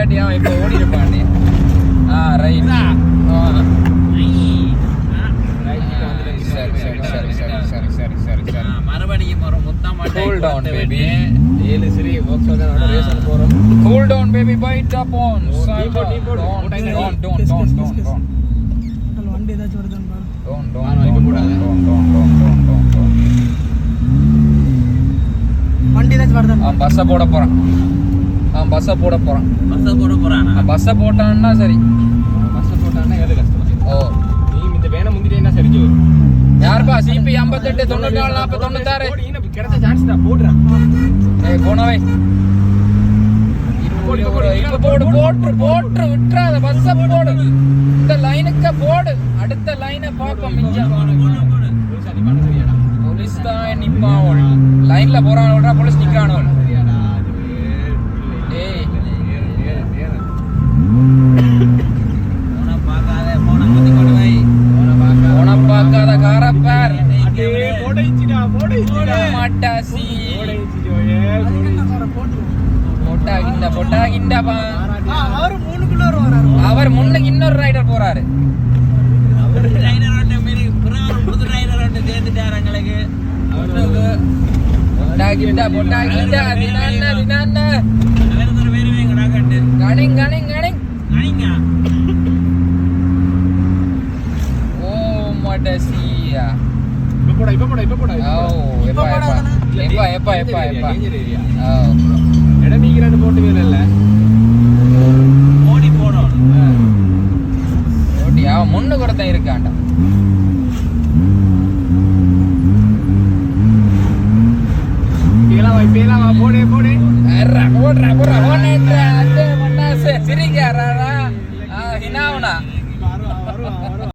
இல்லாட்டி அவன் இப்போ ஓடி இருப்பான். ரைட். மறுபடியும் ஒரு முத்தம். Cool down baby. 7 சரி Volkswagen ரேஸ் போறோம். Cool down baby, bite up on. Don't. வண்டி ஏதாச்சும் வருதுன்னு பாரு. Don't. வண்டி ஏதாச்சும் வருதுன்னு அவன் பஸ்ஸை போட போறான். பஸ்ஸை போட போறானா? பஸ்ஸை போட்டான்னா சரி. பஸ் போட்டான்னா ஏது கஷ்டம். ஓ நீ இந்த வேனை முந்திட்டேன்னா சரிச்சு வரும். யாருப்பா சிபி 58 94 40 96 கிடைச்ச சான்ஸ் தான் போடுறான். ஏய் போனவே இப்ப போட்டு விட்டுறாத. பஸ்ஸை போடு. இந்த லைனுக்கு போடு. அடுத்த லைனை பார்ப்போம். மிஞ்சம் போலீஸ் தான் நிப்பாவோள். லைன்ல போறானோட போலீஸ் நிக்கிறானோள். ஏய் போன பார்க்காத காரப்பார். மாட்டாசி பொட்டாகிண்டப்பா. அவர் 3 கிலோ வராரு. அவர் முன்னுக்கு இன்னொரு ரைடர் போறாரு. பொட்டாகிண்டா தினான்னா கணிங். ஓ மாட்டாசியா. இப்ப போடா. ஓ எப்பா. ஓ இடம் நீங்க போட்டு வேலை இல்ல. ஓடி போடும். ஓடி அவன் முன்னுக்கு ஒருத்தன் இருக்கான்டா. இப்பலாம் போடு. போடுறா.